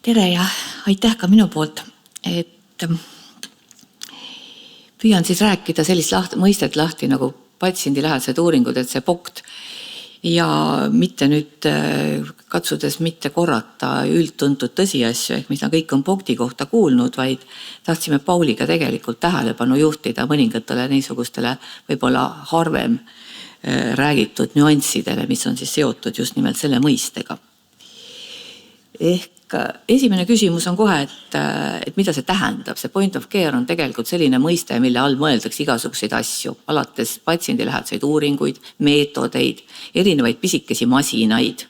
Tere ja aitäh ka minu poolt, et püüan siis rääkida sellist mõistet lahti nagu patsiendilähedased uuringud, et see POCT ja mitte nüüd katsudes mitte korrata üldtuntud tõsiasju, ehk mida kõik on POCT-i kohta kuulnud, vaid tahtsime Pauliga tegelikult tähelepanu juhtida mõningatele niisugustele võib-olla harvem räägitud nüanssidele, mis on siis seotud just nimelt selle mõistega. Ehk esimene küsimus on kohe, et mida see tähendab. See point of care on tegelikult selline mõiste, mille all mõeldakse igasuguseid asju, alates patsiendilähedaseid uuringuid, meetodeid, erinevaid pisikesi masinaid,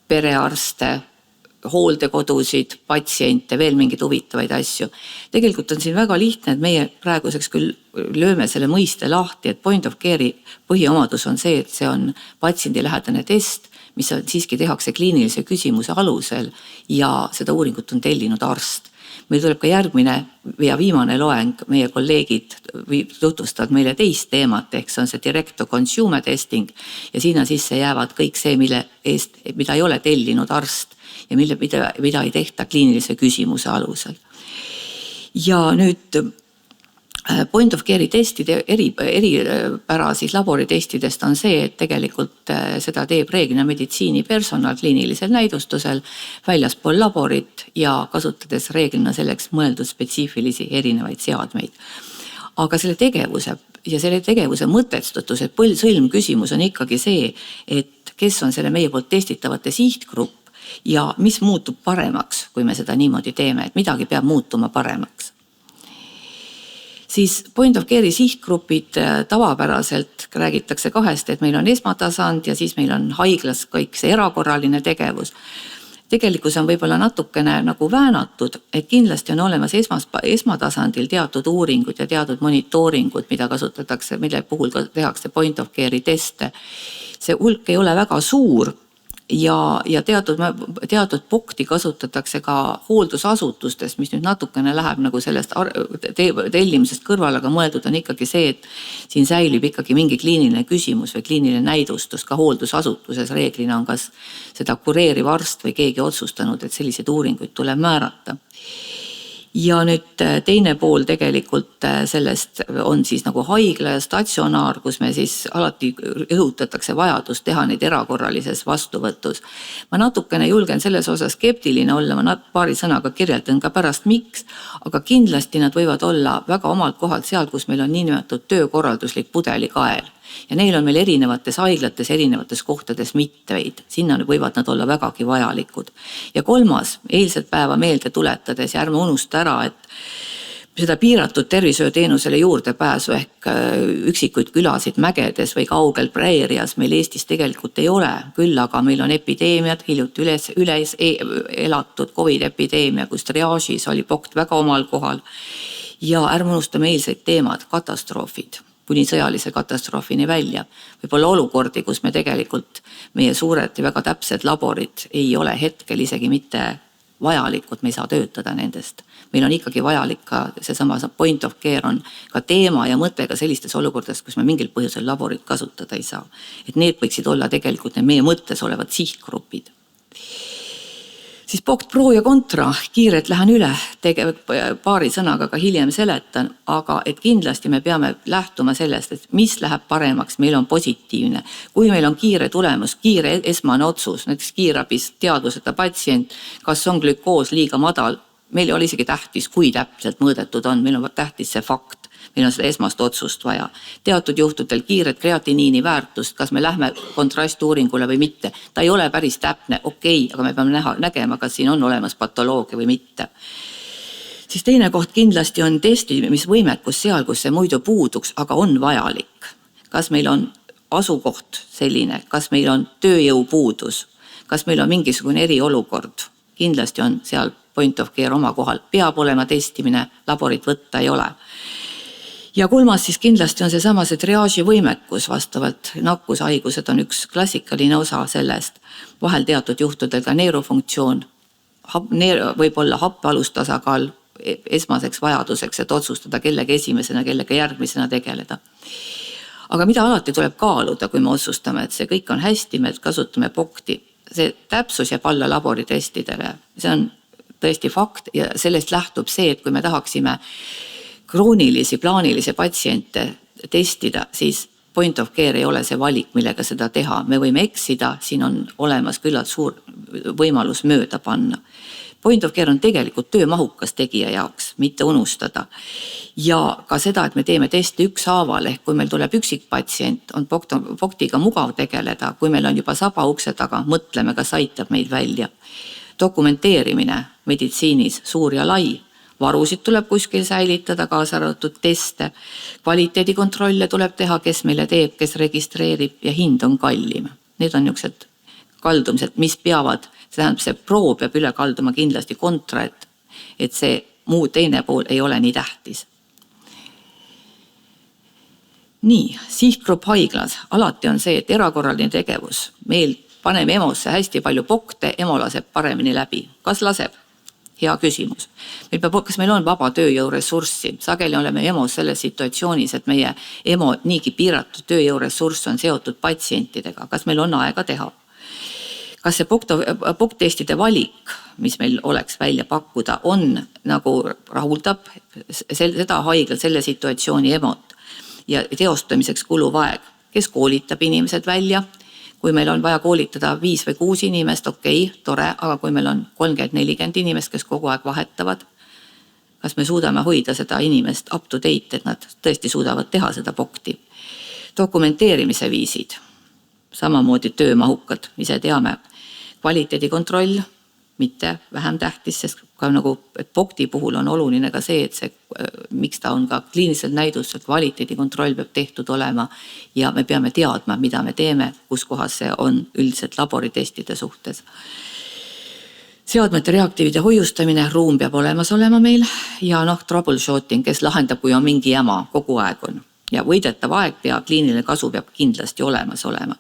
perearste, hooldekodusid, patsiente, veel mingeid huvitavaid asju. Tegelikult on siin väga lihtne, et meie praeguseks küll lööme selle mõiste lahti, et point of care'i põhiomadus on see, et see on patsiendilähedane test, mis siiski tehakse kliinilise küsimuse alusel ja seda uuringut on tellinud arst. Meil tuleb ka järgmine ja viimane loeng, meie kolleegid tutvustavad meile teist teemat, ehk see on see direct to consumer testing ja sinna sisse jäävad kõik see, mida ei ole tellinud arst ja mida ei tehta kliinilise küsimuse alusel. Ja nüüd point of care'i testide eripära siis laboritestidest on see, et tegelikult seda teeb reeglina meditsiinipersonal kliinilisel näidustusel väljaspool laborit ja kasutades reeglina selleks mõeldud spetsiifilisi erinevaid seadmeid. Aga selle tegevuse mõtestatuse sõlmküsimus on ikkagi see, et kes on selle meie poolt testitavate sihtgrupp ja mis muutub paremaks, kui me seda niimoodi teeme, et midagi peab muutuma paremaks. Siis point of care'i sihtgrupid tavapäraselt räägitakse kahest, et meil on esmatasand ja siis meil on haiglas kõik see erakorraline tegevus. Tegelikkus on võib-olla natukene nagu väänatud, et kindlasti on olemas esmatasandil teatud uuringud ja teatud monitooringud, mida kasutatakse, mille puhul tehakse point of care'i teste. See hulk ei ole väga suur ja teatud POCT-i kasutatakse ka hooldusasutustest, mis nüüd natukene läheb nagu sellest tellimisest kõrval, aga mõeldud on ikkagi see, et siin säilib ikkagi mingi kliiniline küsimus või kliiniline näidustus. Ka hooldusasutuses reeglina on kas seda kureeriv arst või keegi otsustanud, et selliseid uuringuid tuleb määrata. Ja nüüd teine pool tegelikult sellest on siis nagu haigla ja statsionaar, kus me siis alati õhutatakse vajadust teha neid erakorralises vastuvõtus. Ma natukene julgen selles osas skeptiline olla, ma paari sõnaga kirjeldan ka pärast miks, aga kindlasti nad võivad olla väga omalt kohalt seal, kus meil on niinimetatud töökorralduslik pudelikael. Ja neil on meil erinevates haiglates, erinevates kohtades mitmeid. Sinna võivad nad olla vägagi vajalikud. Ja kolmas, eilset päeva meelde tuletades ja ärme unusta ära, et seda piiratud tervishoiuteenusele juurdepääsu ehk üksikuid külasid mägedes või kaugel preerias meil Eestis tegelikult ei ole. Küll aga meil on epideemiad, hiljuti üles elatud COVID-epideemia, kus triaažis oli POCT väga omal kohal. Ja ärme unustame eilseid teemad, katastroofid. Kuni sõjalise katastroofini välja. Võib-olla olukordi, kus me tegelikult meie suured ja väga täpsed laborid ei ole hetkel isegi mitte vajalikud, me ei saa töötada nendest. Meil on ikkagi vajalik ka seesama point of care on ka teema ja mõte ka sellistes olukordades, kus me mingil põhjusel laborit kasutada ei saa. Et need võiksid olla tegelikult meie mõttes olevad sihtgrupid. Siis POCT pro ja kontra, kiiret lähen üle, paari sõnaga ka hiljem seletan, aga et kindlasti me peame lähtuma sellest, et mis läheb paremaks, meil on positiivne. Kui meil on kiire tulemus, kiire esmane otsus, näiteks kiirabis teadvuseta patsient, kas on glükoos liiga madal, meil ei ole isegi tähtis, kui täpselt mõõdetud on, meil on tähtis see fakt. Meil on seda esmast otsust vaja. Teatud juhtudel kiiret kreatiniini väärtust, kas me lähme kontrastuuringule või mitte. Ta ei ole päris täpne, okei, aga me peame nägema, kas siin on olemas patoloogia või mitte. Siis teine koht kindlasti on testimisvõimekus seal, kus see muidu puuduks, aga on vajalik. Kas meil on asukoht selline, kas meil on tööjõupuudus, kas meil on mingisugune eriolukord. Kindlasti on seal point of care oma kohal. Peab olema testimine, laborit võtta ei ole. Ja kolmas siis kindlasti on seesama see triaaži võimekus vastavalt. Nakkushaigused on üks klassikaline osa sellest. Vahel teatud juhtudel ka neerufunktsioon, võib olla happealustasakaal esmaseks vajaduseks, et otsustada kellega esimesena, kellega järgmisena tegeleda. Aga mida alati tuleb kaaluda, kui me otsustame, et see kõik on hästi, me kasutame POCT-i. See täpsus jääb alla laboritestidele. See on tõesti fakt ja sellest lähtub see, et kui me tahaksime kroonilisi, plaanilisi patsiente testida, siis point of care ei ole see valik, millega seda teha. Me võime eksida, siin on olemas küllalt suur võimalus mööda panna. Point of care on tegelikult töömahukas tegija jaoks, mitte unustada. Ja ka seda, et me teeme testi ükshaaval, ehk kui meil tuleb üksik patsient, on POCT-iga mugav tegeleda, kui meil on juba saba ukse taga, mõtleme, kas aitab meid välja. Dokumenteerimine meditsiinis suur ja lai. Varusid tuleb kuskil säilitada, kaasa arvatud teste. Kvaliteedikontrolle tuleb teha, kes meile teeb, kes registreerib ja hind on kallim. Need on niisugused kaldumised, mis peavad, see tähendab, see proov peab üle kalduma kindlasti kontra, et see muu teine pool ei ole nii tähtis. Nii, sihtgrupp haiglas. Alati on see, et erakorraline tegevus. Meil paneme EMO-sse hästi palju POCT-e, EMO laseb paremini läbi. Kas laseb? Hea küsimus. Kas meil on vaba tööjõuressurssi? Sageli oleme EMO-s selles situatsioonis, et meie EMO niigi piiratud tööjõuressurss on seotud patsientidega. Kas meil on aega teha? Kas see POCT-testide valik, mis meil oleks välja pakkuda, on nagu rahuldab seda haigla, selle situatsiooni EMO-t ja teostamiseks kuluv aeg? Kes koolitab inimesed välja? Kui meil on vaja koolitada 5 või 6 inimest, okei, tore, aga kui meil on 30-40 inimest, kes kogu aeg vahetavad, kas me suudame hoida seda inimest up to date, et nad tõesti suudavad teha seda POCT-i? Dokumenteerimise viisid, samamoodi töömahukad, ise teame, kvaliteedikontroll, mitte vähem tähtis, sest ka nagu POCT-i puhul on oluline ka see, et see, miks ta on ka kliinilisel näidusel, kvaliteedikontroll peab tehtud olema ja me peame teadma, mida me teeme, kus kohas see on üldiselt laboritestide suhtes. Seadmete reaktiivide hoiustamine, ruum peab olemas olema meil ja troubleshooting, kes lahendab, kui on mingi jama, kogu aeg on. Ja võidetav aeg ja kliiniline kasu peab kindlasti olemas olema.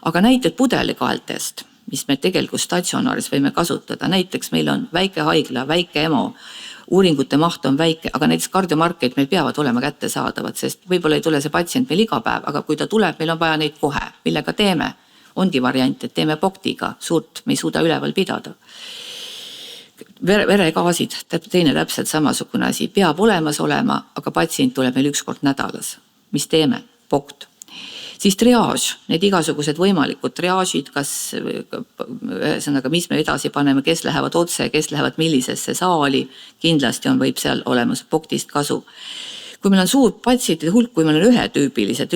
Aga näited pudelikaeltest, mis me tegelikult statsionaaris võime kasutada. Näiteks meil on väike haigla, väike EMO, uuringute maht on väike, aga näiteks kardiomarkerid meil peavad olema kättesaadavad, sest võib-olla ei tule see patsient meil iga päev, aga kui ta tuleb, meil on vaja neid kohe, millega teeme. Ongi variant, et teeme POCT-iga, suurt me ei suuda üleval pidada. Veregaasid, teine täpselt samasugune asi, peab olemas olema, aga patsient tuleb meil 1 kord nädalas. Mis teeme? POCT. Siis triaaž, need igasugused võimalikud triaažid, mis me edasi paneme, kes lähevad otse, kes lähevad millisesse saali, kindlasti võib seal olemas POCT-ist kasu. Kui meil on suur patsientide hulk, kui meil on ühetüüpilised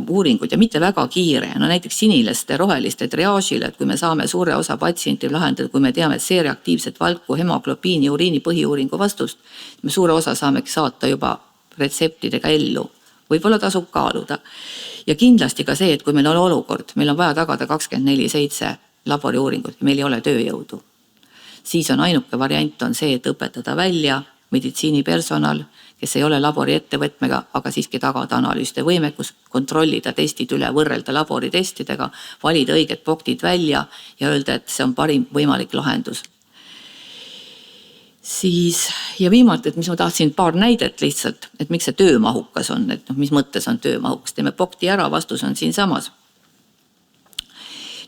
uuringud ja mitte väga kiire, näiteks siniliste, roheliste triaažile, et kui me saame suure osa patsienti lahendada, kui me teame, et C-reaktiivset valku, hemoglobiini, uriini põhiuuringu vastust, me suure osa saamegi saata juba retseptidega ellu. Võib-olla tasub kaaluda. Ja kindlasti ka see, et kui meil on olukord, meil on vaja tagada 24/7 laboriuuringut ja meil ei ole tööjõudu. Siis on ainuke variant on see, et õpetada välja meditsiinipersonal, kes ei ole labori ettevõtmega, aga siiski tagada analüüside võimekus, kontrollida testid üle, võrrelda laboritestidega, valida õiged POCT-id välja ja öelda, et see on parim võimalik lahendus. Siis, ja viimalt, et mis ma tahtsin paar näidet lihtsalt, et miks see töömahukas on, et mis mõttes on töömahukas, teeme POCT-i ära, vastus on siin samas.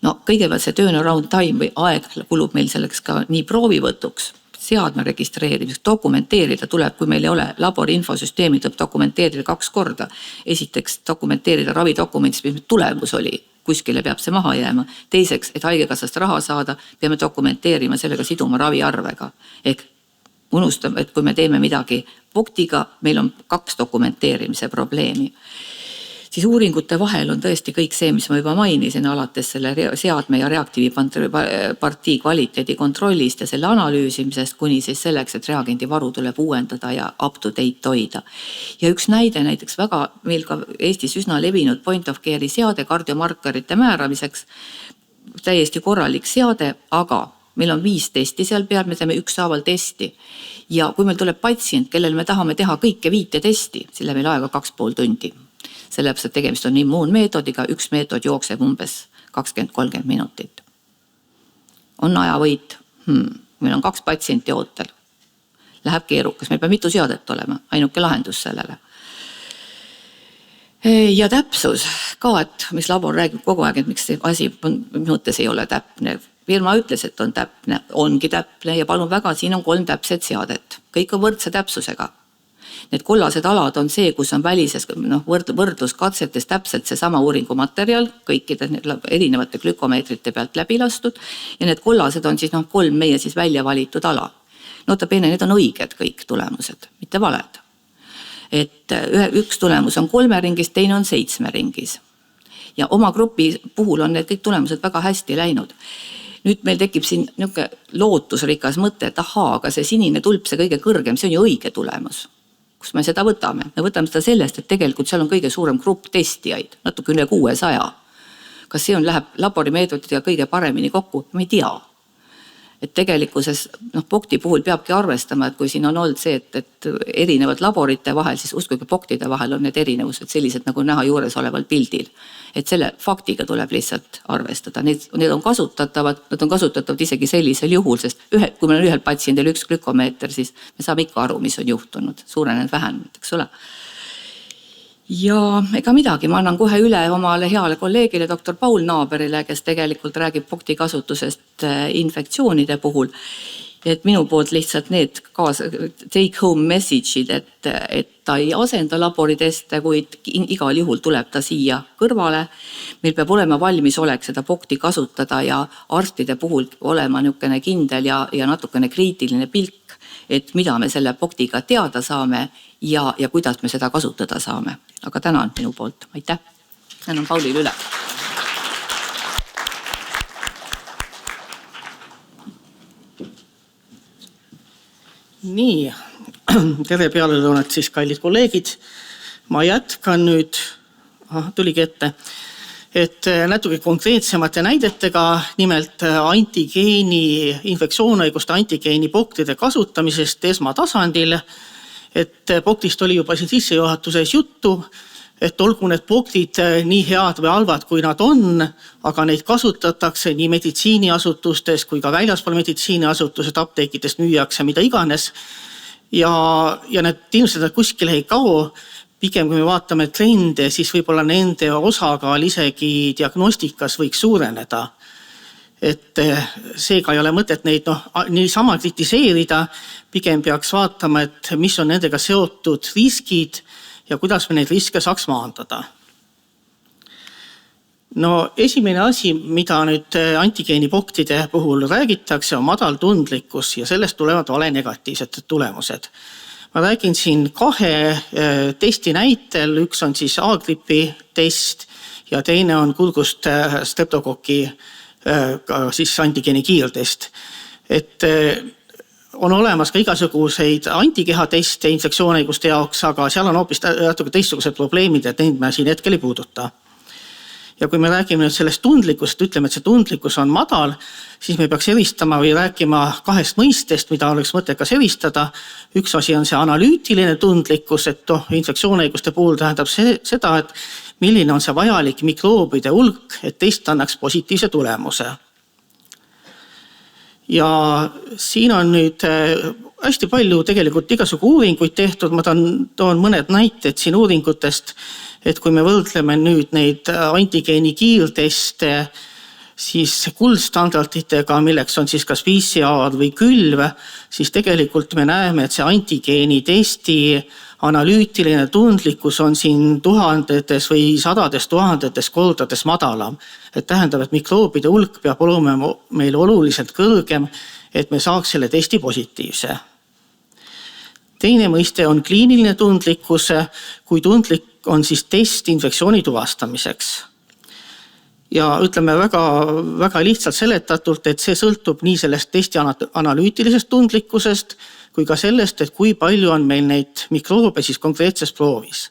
Kõigepealt see turnaround time või aeg kulub meil selleks ka nii proovivõtuks, seadme registreerimiseks, dokumenteerida tuleb, kui meil ei ole labori infosüsteemi, tuleb dokumenteerida 2 korda. Esiteks dokumenteerida ravidokumendis, mis tulemus oli, kuskile peab see maha jääma. Teiseks, et haigekassast raha saada, peame dokumenteerima sellega siduma raviarvega. Ehk unustame, et kui me teeme midagi POCT-iga, meil on 2 dokumenteerimise probleemi. Siis uuringute vahel on tõesti kõik see, mis ma juba mainisin, alates selle seadme ja reaktiivipartii kvaliteedi kontrollist ja selle analüüsimisest, kuni siis selleks, et reagendi varu tuleb uuendada ja up to date hoida. Ja üks näide näiteks väga meil ka Eestis üsna levinud point of care'i seade kardiomarkerite määramiseks, täiesti korralik seade, aga meil on 5 testi seal peal, me teeme ükshaaval testi. Ja kui meil tuleb patsient, kellel me tahame teha kõike 5 testi, sille meil aega 2,5 tundi. Sellepärast, et tegemist on immuunmeetodiga, üks meetod jookseb umbes 20-30 minutit. On ajavõit. Meil on 2 patsienti ootel. Läheb keerukas, meil peab mitu seadet olema, ainuke lahendus sellele. Ja täpsus ka, et mis labor räägib kogu aeg, et miks see asi mõttes ei ole täpne. firma ütles, et on täpne, ongi täpne ja palun väga, siin on 3 täpset seadet. Kõik on võrdse täpsusega. Need kollased alad on see, kus on välises võrdluskatsetes täpselt seesama uuringumaterjal, kõikide erinevate glükomeetrite pealt läbi lastud ja need kollased on siis 3 meie siis välja valitud ala. Notabene, need on õiged kõik tulemused, mitte valed. Et üks tulemus on 3 ringis, teine on 7 ringis. Ja oma grupi puhul on need kõik tulemused väga hästi läinud. Nüüd meil tekib siin niisugune lootusrikas mõte, et aga see sinine tulp, see kõige kõrgem, see on ju õige tulemus. Kus me seda võtame? Me võtame seda sellest, et tegelikult seal on kõige suurem grupp testijaid, natuke üle 600. Kas see läheb laborimeetoditega kõige paremini kokku? Me ei tea. Et tegelikkuses POCT-i puhul peabki arvestama, et kui siin on olnud see, et erinevad laborite vahel, siis uskuge POCT-ide vahel on need erinevused sellised nagu näha juures oleval pildil. Et selle faktiga tuleb lihtsalt arvestada. Need on kasutatavad, nad on kasutatavad isegi sellisel juhul, sest kui meil on ühel patsiendil 1 glükomeeter, siis me saame ikka aru, mis on juhtunud, suurenenud, vähenenud, eks ole. Ja ega midagi, ma annan kohe üle omale heale kolleegile doktor Paul Naaberile, kes tegelikult räägib POCT-i kasutusest infektsioonide puhul. Et minu poolt lihtsalt need take home message'id, et ta ei asenda laboriteste, kuid igal juhul tuleb ta siia kõrvale. Meil peab olema valmis olek seda POCT-i kasutada ja arstide puhul olema niisugune kindel ja natukene kriitiline pilk, et mida me selle POCT-iga teada saame ja kuidas me seda kasutada saame. Aga tänan minu poolt. Aitäh. Tänan Paulile üle. Nii, tere pealelõunat siis, kallid kolleegid. Ma jätkan nüüd, tuligi ette, et natuke konkreetsemate näidetega, nimelt antigeeni, infektsioonhaiguste antigeeni POCT-ide kasutamisest esmatasandil. Et POCT-ist oli juba siin sissejuhatuses juttu, et olgu need POCT-id nii head või halvad, kui nad on, aga neid kasutatakse nii meditsiiniasutustes kui ka väljaspool meditsiiniasutused, apteekidest müüakse, mida iganes. Ja need ilmselt kuskil ei kao, pigem kui me vaatame trende, siis võib-olla nende osakaal isegi diagnostikas võiks suureneda. Et seega ei ole mõtet neid niisama kritiseerida, pigem peaks vaatama, et mis on nendega seotud riskid ja kuidas me neid riske saaks maandada. Esimene asi, mida nüüd antigeeni POCT-ide puhul räägitakse, on madal tundlikkus ja sellest tulevad vale negatiivsed tulemused. Ma räägin siin 2 testi näitel, üks on siis A-gripi test ja teine on kurgust streptokoki siis antigeeni kiirtest. Et on olemas ka igasuguseid antikehateste infektsioonhaiguste jaoks, aga seal on hoopis natuke teistsugused probleemid, et neid me siin hetkel ei puuduta. Ja kui me räägime nüüd sellest tundlikkusest, ütleme, et see tundlikkus on madal, siis me peaks eristama või rääkima 2 mõistest, mida oleks mõttekas eristada. Üks asi on see analüütiline tundlikkus, et infektsioonhaiguste puhul tähendab seda, et milline on see vajalik mikroobide hulk, et test annaks positiivse tulemuse. Ja siin on nüüd hästi palju tegelikult igasugu uuringuid tehtud, ma toon mõned näited siin uuringutest, et kui me võrdleme nüüd neid antigeeni kiirteste siis kuldstandarditega, milleks on siis kas PCR või külv, siis tegelikult me näeme, et see antigeeni testi analüütiline tundlikkus on siin tuhandetes või sadades tuhandetes kordades madalam. Et tähendab, et mikroobide hulk peab olema meil oluliselt kõrgem, et me saaks selle testi positiivse. Teine mõiste on kliiniline tundlikkus, kui tundlik on siis test infektsiooni tuvastamiseks. Ja ütleme väga, väga lihtsalt seletatult, et see sõltub nii sellest testi analüütilisest tundlikkusest, kui ka sellest, et kui palju on meil neid mikroobe siis konkreetses proovis.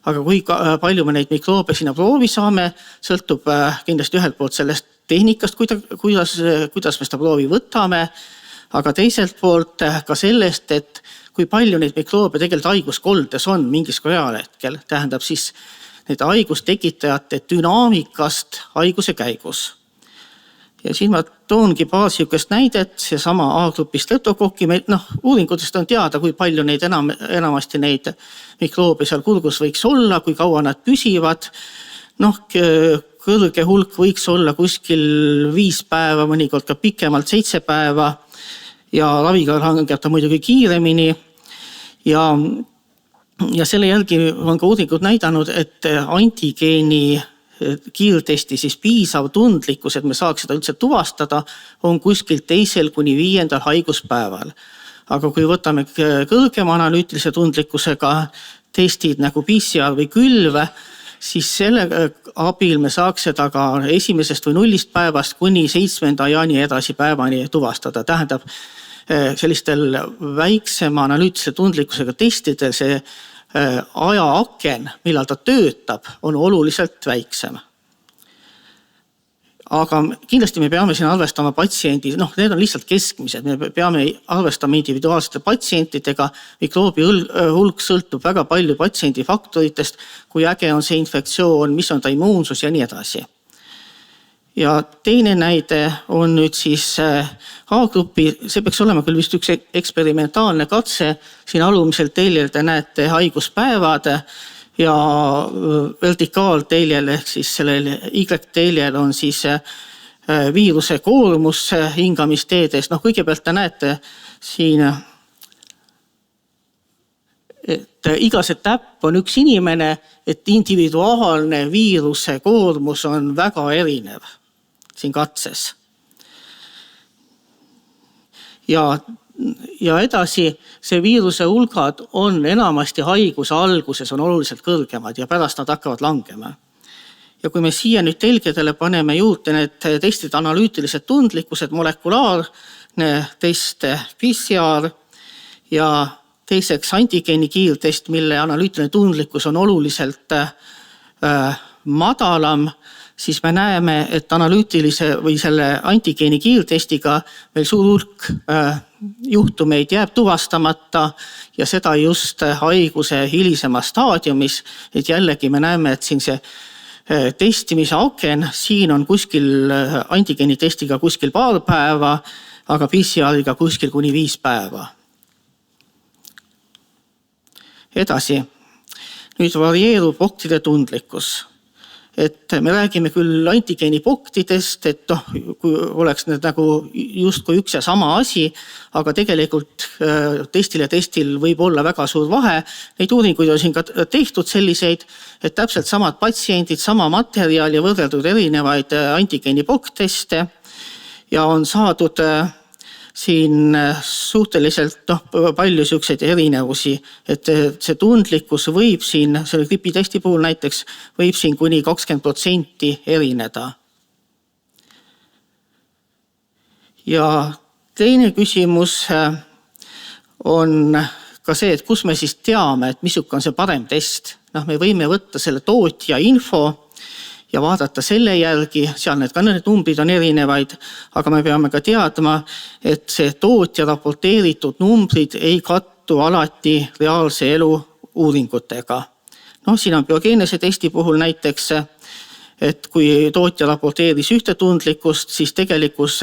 Aga kui palju me neid mikroobe sinna proovi saame, sõltub kindlasti ühelt poolt sellest tehnikast, kuidas me seda proovi võtame, aga teiselt poolt ka sellest, et kui palju neid mikroobe tegelikult haiguskoldes on mingis reaalhetkel, tähendab siis need haigustekitajate dünaamikast haiguse käigus. Ja siin ma toongi paar siukest näidet, seesama A-grupi streptokokki, uuringutest on teada, kui palju neid enamasti neid mikroobe seal kurgus võiks olla, kui kaua nad püsivad. kõrge hulk võiks olla kuskil 5 päeva, mõnikord ka pikemalt 7 päeva ja raviga langeb ta muidugi kiiremini. Ja selle järgi on ka uuringud näidanud, et antigeeni kiirtesti siis piisav tundlikkus, et me saaks seda üldse tuvastada, on kuskil 2. kuni 5. haiguspäeval. Aga kui võtame kõrgema analüütilise tundlikkusega testid nagu PCR või külv, siis selle abil me saaks seda ka 1. või 0. päevast kuni 7. ja nii edasi päevani tuvastada. Tähendab, sellistel väiksema analüütilise tundlikkusega testidel see ajaaken, millal ta töötab, on oluliselt väiksem. Aga kindlasti me peame siin arvestama patsiendi, need on lihtsalt keskmised, me peame arvestama individuaalsete patsientidega, mikroobi hulk sõltub väga palju patsiendi faktoritest, kui äge on see infektsioon, mis on ta immuunsus ja nii edasi. Ja teine näide on nüüd siis A-grupi, see peaks olema küll vist üks eksperimentaalne katse, siin alumisel teljel te näete haiguspäevad ja vertikaalteljel ehk siis sellel Y-teljel on siis viiruse koormus hingamisteedes. Kõigepealt te näete siin, et iga see täpp on üks inimene, et individuaalne viiruse koormus on väga erinev siin katses. Ja edasi, see viiruse hulgad on enamasti haiguse alguses on oluliselt kõrgemad ja pärast nad hakkavad langema. Ja kui me siia nüüd telgedele paneme juurde need testid analüütilised tundlikkused, molekulaarne test PCR ja teiseks antigeeni kiirtest, mille analüütiline tundlikkus on oluliselt madalam, siis me näeme, et analüütilise või selle antigeeni kiirtestiga meil suur hulk juhtumeid jääb tuvastamata ja seda just haiguse hilisemas staadiumis. Et jällegi me näeme, et siin see testimise aken, siin on kuskil antigeeni testiga kuskil paar päeva, aga PCR-iga kuskil kuni 5 päeva. Edasi, nüüd varieerub poktide tundlikkus. Et me räägime küll antigeeni poktidest, et kui oleks need nagu justkui üks ja sama asi, aga tegelikult testil võib olla väga suur vahe. Neid uuringuid on siin ka tehtud selliseid, et täpselt samad patsiendid, sama materjal ja võrreldud erinevaid antigeeni poktteste ja on saadud siin suhteliselt palju selliseid erinevusi, et see tundlikkus võib siin, selle gripitesti puhul näiteks, võib siin kuni 20% erineda. Ja teine küsimus on ka see, et kus me siis teame, et missugune on see parem test. Me võime võtta selle tootja info ja vaadata selle järgi, seal need numbrid on erinevaid, aga me peame ka teadma, et see tootja raporteeritud numbrid ei kattu alati reaalse elu uuringutega. Siin on biogeenese testi puhul näiteks, et kui tootja raporteeris ühte tundlikkust, siis tegelikus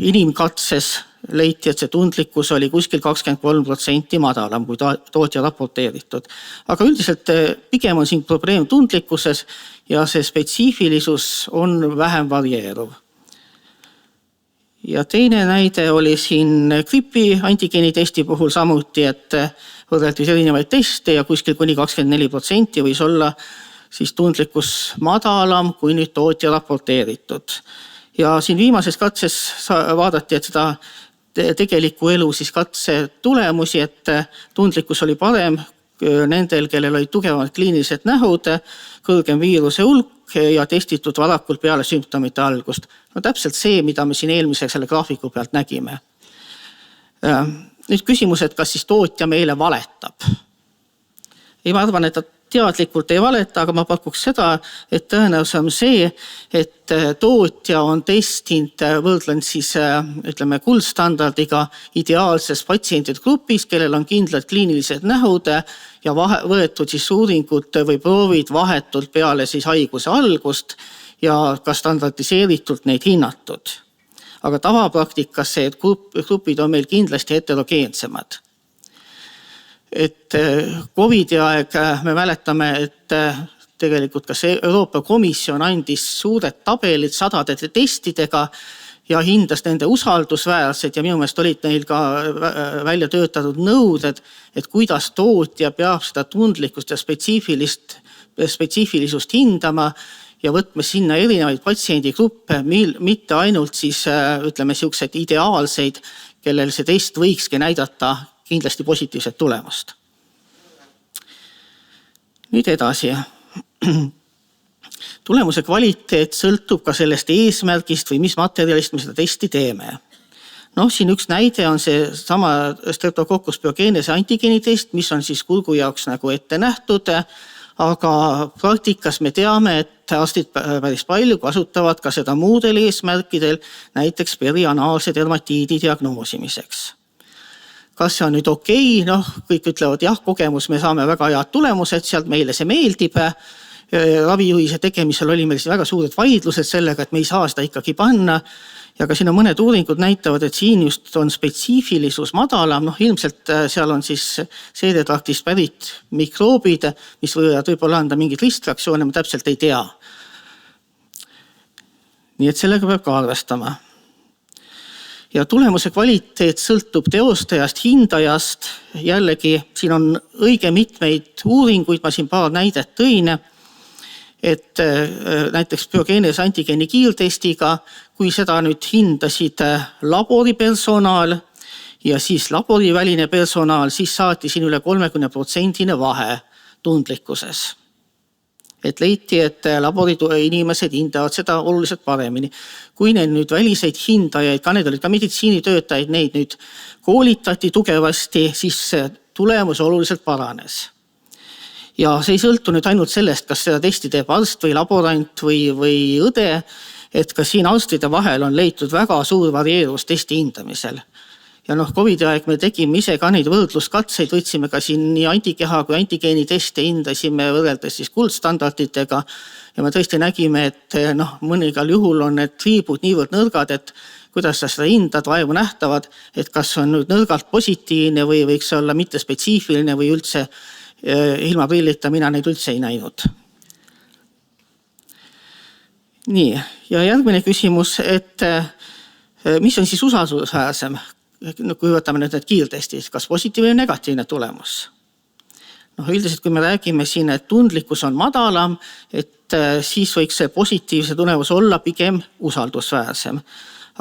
inimkatses leiti, et see tundlikkus oli kuskil 23% madalam kui tootja raporteeritud. Aga üldiselt pigem on siin probleem tundlikkuses ja see spetsiifilisus on vähem varieeruv. Ja teine näide oli siin gripi antigeeni testi puhul samuti, et võrreldi erinevaid teste ja kuskil kuni 24% võis olla siis tundlikkus madalam kui nüüd tootja raporteeritud. Ja siin viimases katses vaadati, et seda tegeliku elu siis katse tulemusi, et tundlikkus oli parem nendel, kellel olid tugevamad kliinilised nähud, kõrgem viiruse hulk ja testitud varakult peale sümptomite algust. Täpselt see, mida me siin eelmise selle graafiku pealt nägime. Nüüd küsimus, et kas siis tootja meile valetab. Ma arvan, et ta teadlikult ei valeta, aga ma pakuks seda, et tõenäoliselt on see, et tootja on testinud, võrdlen siis ütleme kuldstandardiga ideaalses patsientide grupis, kellel on kindlad kliinilised nähud ja võetud siis uuringud või proovid vahetult peale siis haiguse algust ja ka standardiseeritult neid hinnatud. Aga tavapraktikas see, et grupid on meil kindlasti heterogeensemad. Et COVID-i aeg me mäletame, et tegelikult kas Euroopa Komisjon andis suured tabelid sadade testidega ja hindas nende usaldusväärsed ja minu meelest olid neil ka välja töötatud nõuded, et kuidas tootja peab seda tundlikkust ja spetsiifilisust hindama ja võtma sinna erinevaid patsiendigruppe, mitte ainult siis ütleme siuksed ideaalseid, kellel see test võikski näidata kindlasti positiivset tulemust. Nüüd edasi. Tulemuse kvaliteet sõltub ka sellest eesmärgist või mis materjalist me seda testi teeme. Siin üks näide on see sama Streptococcus pyogenes antigeenitest, mis on siis kurgu jaoks nagu ette nähtud, aga praktikas me teame, et arstid päris palju kasutavad ka seda muudel eesmärkidel, näiteks perianaalse dermatiidi diagnoosimiseks. Kas see on nüüd okei? Kõik ütlevad jah, kogemus, me saame väga head tulemused, sealt meile see meeldib. Ravijuhise tegemisel oli meil väga suured vaidlused sellega, et me ei saa seda ikkagi panna. Ja ka siin on mõned uuringud näitavad, et siin just on spetsiifilisus madalam. Ilmselt seal on siis seedetraktist pärit mikroobid, mis võivad võib-olla anda mingid ristreaktsioone, ma täpselt ei tea. Nii et sellega peab ka arvestama. Ja tulemuse kvaliteet sõltub teostajast, hindajast. Jällegi, siin on õige mitmeid uuringuid, ma siin paar näidet tõin, et näiteks pyogenes antigeeni kiirtestiga, kui seda nüüd hindasid laboripersonal ja siis laboriväline personaal, siis saati siin üle 30% vahe tundlikkuses. Et leiti, et laboriinimesed hindavad seda oluliselt paremini. Kui need nüüd väliseid hindajaid, ka need olid ka meditsiinitöötajaid, neid nüüd koolitati tugevasti, siis tulemus oluliselt paranes. Ja see ei sõltu nüüd ainult sellest, kas seda testi teeb arst või laborant või õde, et ka siin arstide vahel on leitud väga suur varieerus testi hindamisel. Ja COVID-i aeg me tegime ise ka neid võrdluskatseid, võtsime ka siin nii antikeha kui antigeeni teste, hindasime võrreldes siis kuldstandarditega ja me tõesti nägime, et mõnigal juhul on need triibud niivõrd nõrgad, et kuidas sa seda hindad, vaevu nähtavad, et kas on nüüd nõrgalt positiivne või võiks olla mitte spetsiifiline või üldse ilma prillita mina neid üldse ei näinud. Nii, ja järgmine küsimus, et mis on siis usaldusväärsem? Kui võtame nüüd need kiirtestid, kas positiivne või negatiivne tulemus? Üldiselt, kui me räägime siin, et tundlikkus on madalam, et siis võiks see positiivse tulemus olla pigem usaldusväärsem.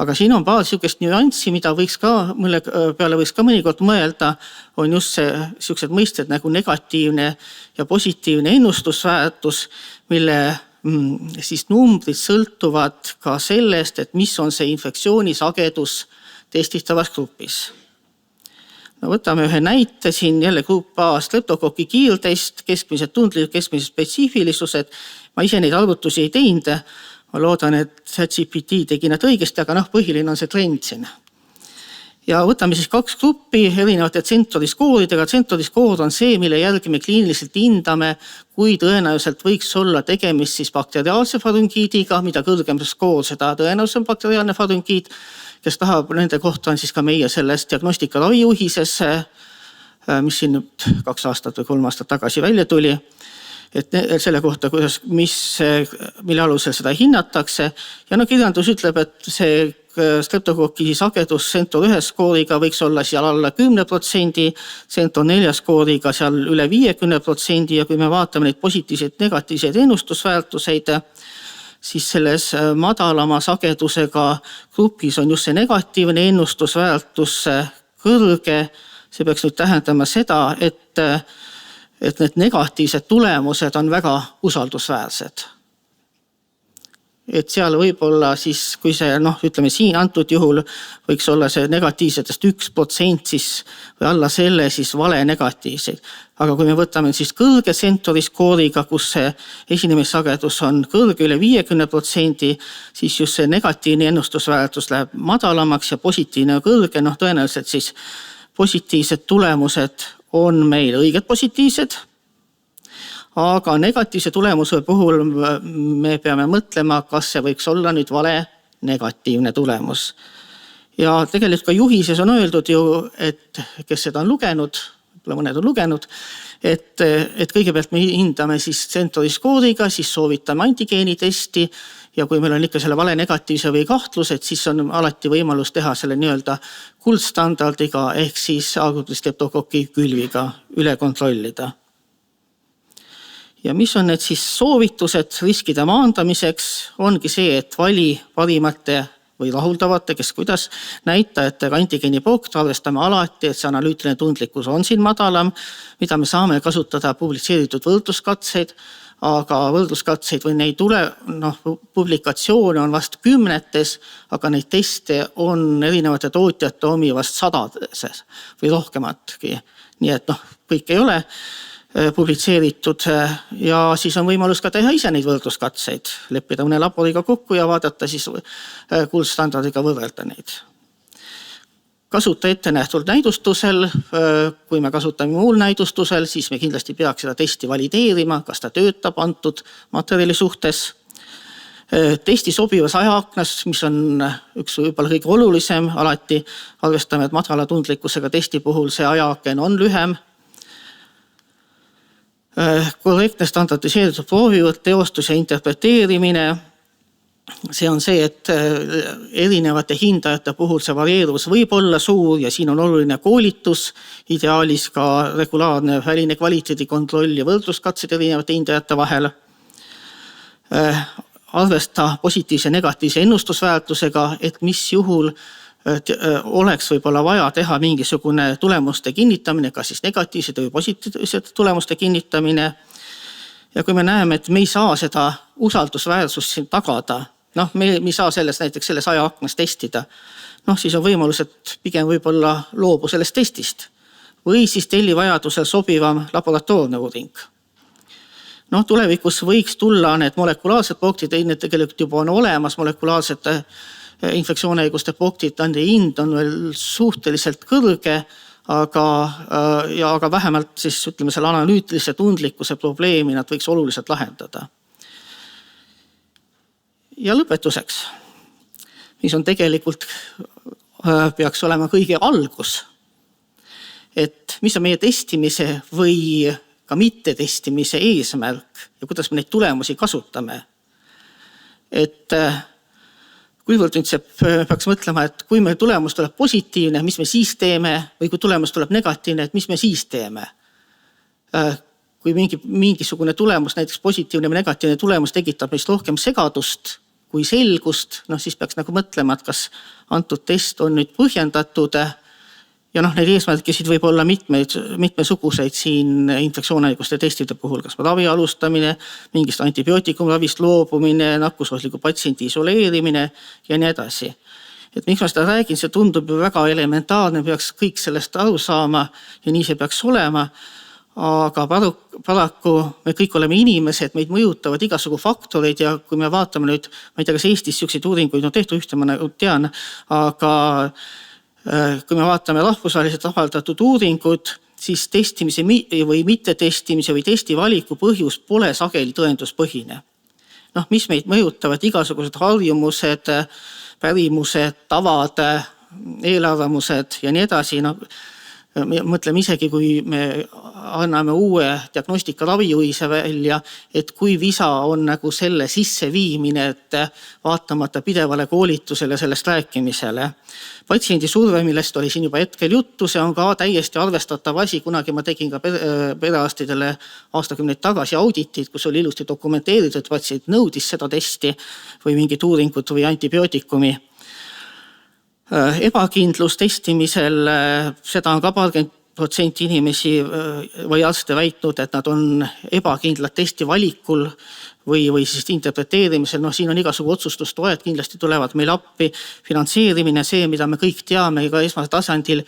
Aga siin on paar siukest nüanssi, mille peale võiks ka mõnikord mõelda, on just siuksed mõisted nagu negatiivne ja positiivne ennustusväärtus, mille siis numbrid sõltuvad ka sellest, et mis on see infektsiooni sagedus testitavas grupis. Võtame ühe näite siin jälle grupp A streptokokki kiirtest, keskmised tundlikud, keskmised spetsiifilisused. Ma ise neid arvutusi ei teinud. Ma loodan, et ChatGPT tegi nad õigesti, aga põhiline on see trend siin. Ja võtame siis 2 gruppi erinevate tsentoriskooridega. Tsentoriskoor on see, mille järgi me kliiniliselt hindame, kui tõenäoliselt võiks olla tegemist siis bakteriaalse farüngiidiga, mida kõrgem skoor, seda tõenäolisem bakteriaalne farüngiid. Kes tahab, nende kohta on siis ka meie selles diagnostika ravijuhises, mis siin 2 aastat või 3 aastat tagasi välja tuli. Et selle kohta, mille alusel seda hinnatakse. Ja kirjandus ütleb, et see streptokokki sagedus Centor 1 skooriga võiks olla seal alla 10%, Centor 4 skooriga seal üle 50% ja kui me vaatame neid positiivseid, negatiivseid ennustusväärtuseid, siis selles madalama sagedusega grupis on just see negatiivne ennustusväärtus kõrge. See peaks nüüd tähendama seda, et need negatiivsed tulemused on väga usaldusväärsed. Et seal võib-olla siis, kui see, ütleme siin antud juhul võiks olla see negatiivsetest 1% siis või alla selle siis vale negatiivseid. Aga kui me võtame siis kõrge sentoriskooriga, kus see esinemissagedus on kõrge üle 50%, siis just see negatiivne ennustusväärtus läheb madalamaks ja positiivne kõrge, tõenäoliselt siis positiivsed tulemused on meil õiged positiivsed. Aga negatiivse tulemuse puhul me peame mõtlema, kas see võiks olla nüüd vale negatiivne tulemus. Ja tegelikult ka juhises on öeldud ju, et kes seda on lugenud, võib-olla mõned on lugenud, et kõigepealt me hindame siis Centauri skooriga, siis soovitame antigeenitesti ja kui meil on ikka selle vale negatiivse või kahtlused, siis on alati võimalus teha selle nii-öelda kuldstandardiga ehk siis Aedes streptokokki külviga üle kontrollida. Ja mis on need siis soovitused riskide maandamiseks, ongi see, et vali parimate või rahuldavate, kes kuidas näitajatega antigeenipoogt arvestame alati, et see analüütiline tundlikkus on siin madalam, mida me saame kasutada publitseeritud võrdluskatseid, aga võrdluskatseid või neid publikatsioone on vast kümnetes, aga neid teste on erinevate tootjate omi vast sadades või rohkematki. Nii et kõik ei ole publitseeritud ja siis on võimalus ka teha ise neid võrdluskatseid, leppida mõne laboriga kokku ja vaadata siis kuldstandardiga võrrelda neid. Kasuta ette nähtud näidustusel, kui me kasutame muul näidustusel, siis me kindlasti peaks seda testi valideerima, kas ta töötab antud materjali suhtes. Testi sobivas ajaaknas, mis on üks võib-olla kõige olulisem, alati arvestame, et madala tundlikkusega testi puhul see ajaaken on lühem. Korrektne standardiseeritud proovivõtt, teostus ja interpreteerimine. See on see, et erinevate hindajate puhul see varieerus võib olla suur ja siin on oluline koolitus, ideaalis ka regulaarne väline kvaliteedikontroll ja võrdluskatsed erinevate hindajate vahel. Arvesta positiivse ja negatiivse ennustusväärtusega, et mis juhul oleks võib-olla vaja teha mingisugune tulemuste kinnitamine, kas siis negatiivsete või positiivsete tulemuste kinnitamine. Ja kui me näeme, et me ei saa seda usaldusväärsust siin tagada, me ei saa näiteks selles ajaaknas testida, siis on võimalus, et pigem võib-olla loobu sellest testist või siis telli vajadusel sobivam laboratoorne uuring. Tulevikus võiks tulla need molekulaarsed pooktid, need tegelikult juba on olemas, molekulaarsete infektsioonhaiguste pooktid, nende hind on veel suhteliselt kõrge, aga vähemalt siis ütleme selle analüütilise tundlikkuse probleemi nad võiks oluliselt lahendada. Ja lõpetuseks, mis on tegelikult peaks olema kõige algus, et mis on meie testimise või ka mitte testimise eesmärk ja kuidas me neid tulemusi kasutame. Et kuivõrd nüüd see peaks mõtlema, et kui meil tulemus tuleb positiivne, mis me siis teeme, või kui tulemus tuleb negatiivne, et mis me siis teeme. Kui mingisugune tulemus, näiteks positiivne või negatiivne tulemus tekitab meist rohkem segadust kui selgust, siis peaks mõtlema, et kas antud test on nüüd põhjendatud ja neid eesmärkisid võib olla mitmesuguseid siin infektsioonhaiguste testide puhul, kas ravi alustamine, mingist antibiootikumravist loobumine, nakkusohtliku patsiendi isoleerimine ja nii edasi. Et miks ma seda räägin, see tundub ju väga elementaarne, peaks kõik sellest aru saama ja nii see peaks olema. Aga paraku me kõik oleme inimesed, meid mõjutavad igasugu faktoreid ja kui me vaatame nüüd, ma ei tea, kas Eestis selliseid uuringuid on tehtud, ühte ma tean, aga kui me vaatame rahvusvaheliselt avaldatud uuringud, siis testimise või mittetestimise või testi valiku põhjus pole sageli tõenduspõhine. Mis meid mõjutavad, igasugused harjumused, pärimused, tavad, eelarvamused ja nii edasi. Mõtleme isegi, kui me anname uue diagnostika ravijuhise välja, et kui visa on selle sisseviimine, et vaatamata pidevale koolitusele sellest rääkimisele. Patsiendi surve, millest oli siin juba hetkel juttu, see on ka täiesti arvestatav asi. Kunagi ma tegin ka perearstidele aastakümneid tagasi auditit, kus oli ilusti dokumenteeritud, et patsient nõudis seda testi või mingit uuringut või antibiootikumi. Ebakindlus testimisel, seda on ka 40% inimesi või arste väitnud, et nad on ebakindlad testi valikul või siis interpreteerimisel. Siin on igasugu otsustustoed, kindlasti tulevad meil appi finantseerimine, see, mida me kõik teame ka esmasel tasandil,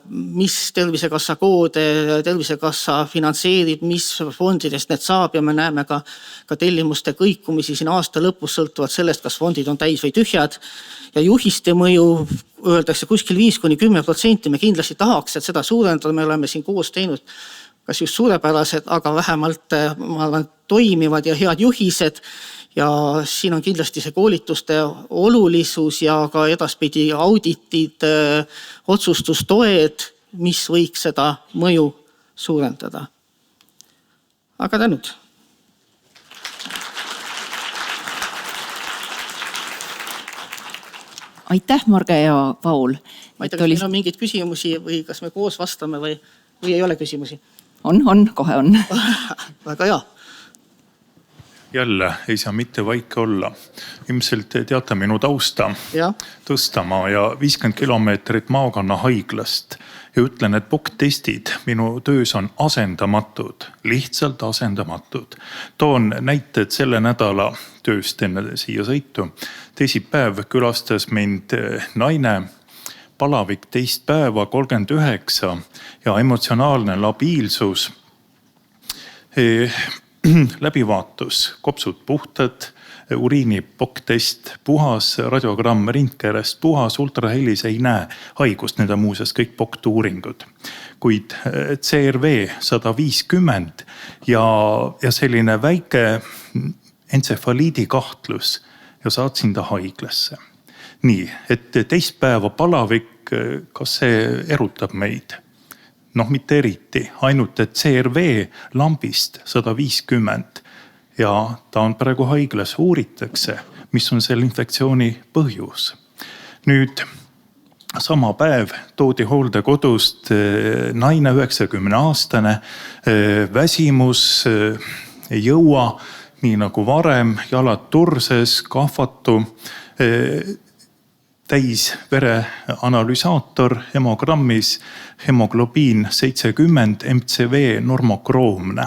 mis Tervisekassa koode Tervisekassa finantseerib, mis fondidest need saab ja me näeme ka tellimuste kõikumisi siin aasta lõpus sõltuvad sellest, kas fondid on täis või tühjad. Ja juhiste mõju öeldakse kuskil 5–10%, me kindlasti tahaks, et seda suurendada, me oleme siin koos teinud kas just suurepärased, aga vähemalt ma arvan, toimivad ja head juhised. Ja siin on kindlasti see koolituste olulisus ja ka edaspidi auditid, otsustustoed mis võiks seda mõju suurendada. Aga tänud. Aitäh, Marge ja Paul. Ma ei tea, kas meil on mingeid küsimusi või kas me koos vastame või ei ole küsimusi? On, kohe on. Väga hea. Jälle ei saa mitte vaike olla. Ilmselt teate minu tausta Tõstamaa ja 50 kilomeetrit maakonna haiglast ja ütlen, et POC-testid minu töös on asendamatud, lihtsalt asendamatud. Toon näited selle nädala tööst enne siia sõitu. Teisipäev külastas mind naine, palavik teist päeva, 39 ja emotsionaalne labiilsus. Läbivaatus, kopsud puhtad, uriini POC-test puhas, radiogramm rindkerest puhas, ultrahelis ei näe haigust, need on muuseas kõik POC-uuringud. Kuid CRV 150 ja selline väike entsefaliidi kahtlus ja saatsin ta haiglasse. Nii, et teist päeva palavik, kas see erutab meid? Mitte eriti, ainult et CRV lambist 150 ja ta on praegu haiglas, uuritakse, mis on selle infektsiooni põhjus. Nüüd sama päev toodi hooldekodust naine 90-aastane, väsimus, ei jõua, nii nagu varem, jalad turses, kahvatu, täis vereanalüsaator, hemogrammis, hemoglobiin 70, MCV normokroomne.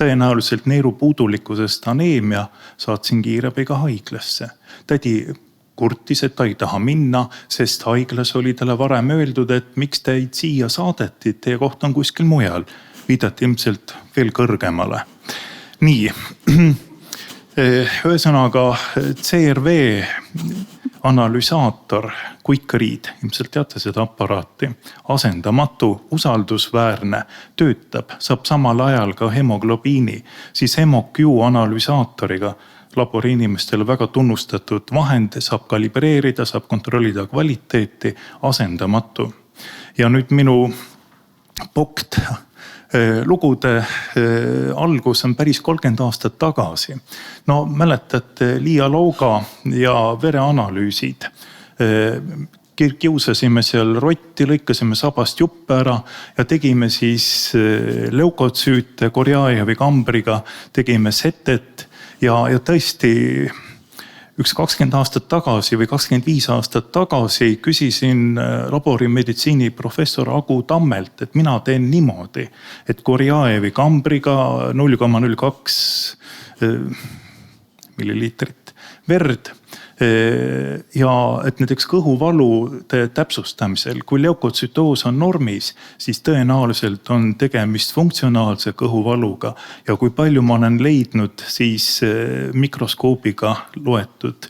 Tõenäoliselt neerupuudulikkusest aneemia, saatsin kiirabiga haiglasse. Tädi kurtis, et ta ei taha minna, sest haiglas oli talle varem öeldud, et miks teid siia saadeti, teie koht on kuskil mujal. Viidati ilmselt veel kõrgemale. Nii, ühesõnaga CRV analüsaator, Quick-Read, ilmselt teate seda aparaati, asendamatu, usaldusväärne, töötab, saab samal ajal ka hemoglobiini, siis HemoQ analüsaatoriga labori inimestele väga tunnustatud vahend, saab kalibreerida, saab kontrollida kvaliteeti, asendamatu. Ja nüüd minu POC lugude algus on päris 30 aastat tagasi. Mäletate Liia Lauga ja vereanalüüsid. Kiusasime seal rotti, lõikasime sabast juppe ära ja tegime siis leukotsüüte Korjajevi kambriga, tegime setet ja tõesti üks 20 aastat tagasi või 25 aastat tagasi küsisin laborimeditsiini professor Agu Tammelt, et mina teen niimoodi, et Korjajevi kambriga 0,02 milliliitrit verd ja et näiteks kõhuvalude täpsustamisel, kui leukotsütoos on normis, siis tõenäoliselt on tegemist funktsionaalse kõhuvaluga ja kui palju ma olen leidnud siis mikroskoobiga loetud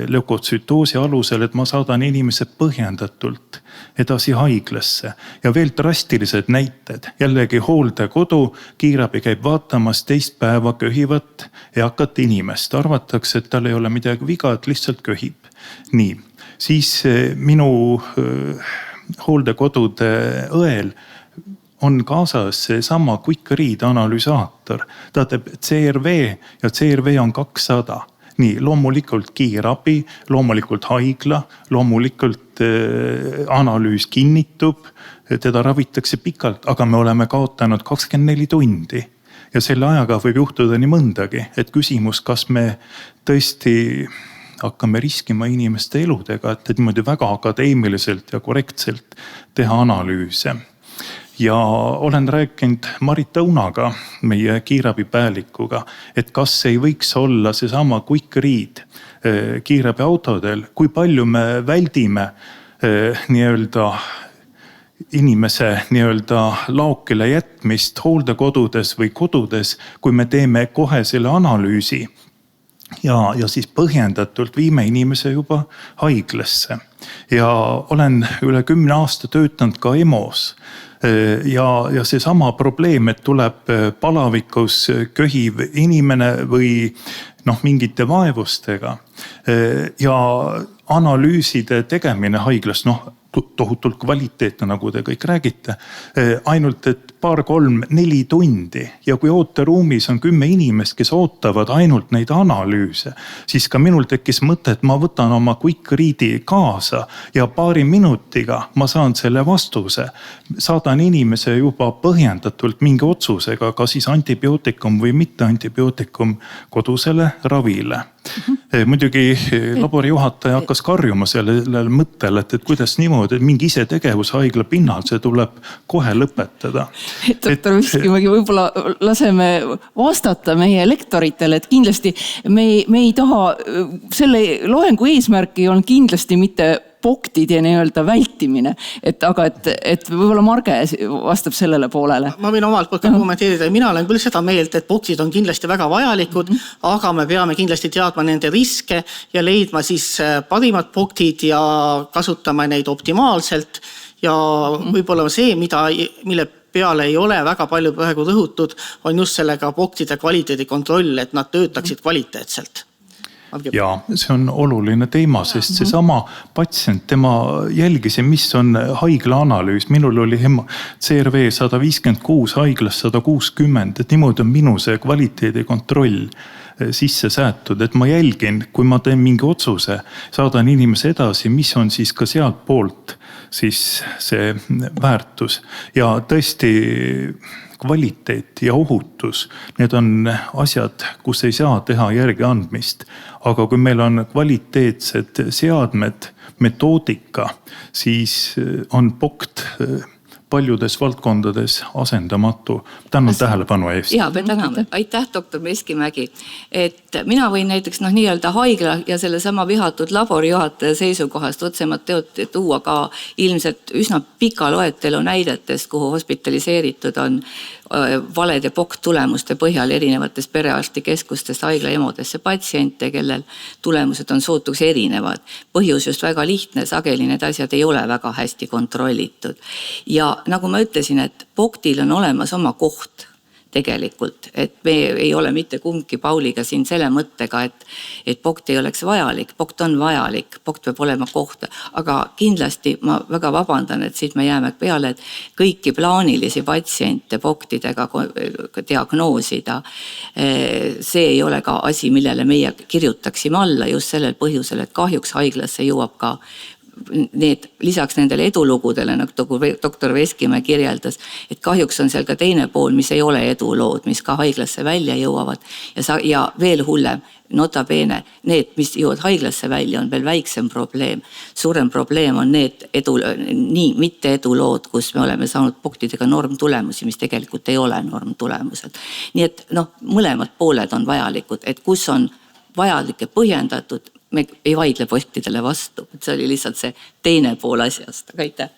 leukotsütoosi alusel, et ma saadan inimese põhjendatult edasi haiglasse ja veel drastilised näited. Jällegi hooldekodu, kiirabi käib vaatamas teist päeva köhivat eakat inimest. Arvatakse, et tal ei ole midagi viga, et lihtsalt köhib. Nii, siis minu hooldekodude õel on kaasas seesama Quick-Read analüsaator. Ta teeb CRV ja CRV on 200. Nii, loomulikult kiirabi, loomulikult haigla, loomulikult analüüs kinnitub, teda ravitakse pikalt, aga me oleme kaotanud 24 tundi. Ja selle ajaga võib juhtuda nii mõndagi, et küsimus, kas me tõesti hakkame riskima inimeste eludega, et niimoodi väga akadeemiliselt ja korrektselt teha analüüse. Ja olen rääkinud Marit Õunaga, meie kiirabipäälikuga, et kas ei võiks olla seesama Quick-Read kiirabiautodel, kui palju me väldime inimese laokile jätmist hooldekodudes või kodudes, kui me teeme kohe selle analüüsi ja siis põhjendatult viime inimese juba haiglasse. Ja olen üle 10 aasta töötanud ka EMO-s. Ja seesama probleem, et tuleb palavikus köhiv inimene või mingite vaevustega ja analüüside tegemine haiglas, tohutult kvaliteetne, nagu te kõik räägite. Ainult, et 2, 3, 4 tundi ja kui ooteruumis on 10 inimest, kes ootavad ainult neid analüüse, siis ka minul tekkis mõte, et ma võtan oma Quick Readi kaasa ja 2 minutiga ma saan selle vastuse. Saadan inimese juba põhjendatult mingi otsusega, kas siis antibiootikum või mitte antibiootikum kodusele ravile. Muidugi laborijuhataja hakkas karjuma sellele mõttele, et kuidas niimoodi, et mingi isetegevus haigla pinnal, see tuleb kohe lõpetada. Doktor Veskimägi, võib-olla laseme vastata meie lektoritele, et kindlasti me ei taha, selle loengu eesmärki on kindlasti mitte poktide nii-öelda vältimine, aga võib-olla Marge vastab sellele poolele. Ma võin omalt poolt ka kommenteerida. Mina olen küll seda meelt, et poktid on kindlasti väga vajalikud, aga me peame kindlasti teadma nende riske ja leidma siis parimad poktid ja kasutama neid optimaalselt. Ja võib-olla see, mille peale ei ole väga palju praegu rõhutud, on just sellega poktide kvaliteedi kontroll, et nad töötaksid kvaliteetselt. Ja see on oluline teema, sest seesama patsient, tema jälgis, mis on haigla analüüs. Minul oli CRV 156, haiglas 160, et niimoodi on minu see kvaliteedi kontroll sisse säätud, et ma jälgin, kui ma teen mingi otsuse, saadan inimese edasi, mis on siis ka sealt poolt siis see väärtus ja tõesti kvaliteet ja ohutus, need on asjad, kus ei saa teha järgi andmist. Aga kui meil on kvaliteetsed seadmed, metoodika, siis on pokt paljudes valdkondades asendamatu. Tänan tähelepanu eest. Ja, me täname. Aitäh, doktor Veskimägi. Et mina võin näiteks nii-öelda haigla ja selle sama vihatud laborijuhataja seisukohast otsemalt tuua ka ilmselt üsna pika loetelu näidetest, kuhu hospitaliseeritud on valede POC-tulemuste põhjal erinevatest perearstikeskustest haigla emodesse patsiente, kellel tulemused on sootuks erinevad. Põhjus just väga lihtne, sageli need asjad ei ole väga hästi kontrollitud. Ja nagu ma ütlesin, et POC-til on olemas oma koht tegelikult, et me ei ole mitte kumbki Pauliga siin selle mõttega, et POC ei oleks vajalik. POC on vajalik, POC peab olema koht, aga kindlasti ma väga vabandan, et siit me jääme peale, et kõiki plaanilisi patsiente POC-idega diagnoosida. See ei ole ka asi, millele meie kirjutaksime alla just sellel põhjusel, et kahjuks haiglasse jõuab ka lisaks nendele edulugudele, nagu doktor Veskimäe kirjeldas, et kahjuks on seal ka teine pool, mis ei ole edulood, mis ka haiglasse välja jõuavad ja veel hullem, nota bene, need, mis jõuavad haiglasse välja, on veel väiksem probleem. Suurem probleem on need mitte edulood, kus me oleme saanud POC-idega normtulemusi, mis tegelikult ei ole normtulemused. Nii et mõlemad pooled on vajalikud, et kus on vajalik ja põhjendatud, me ei vaidle POC-idele vastu. See oli lihtsalt see teine pool asjast. Aitäh!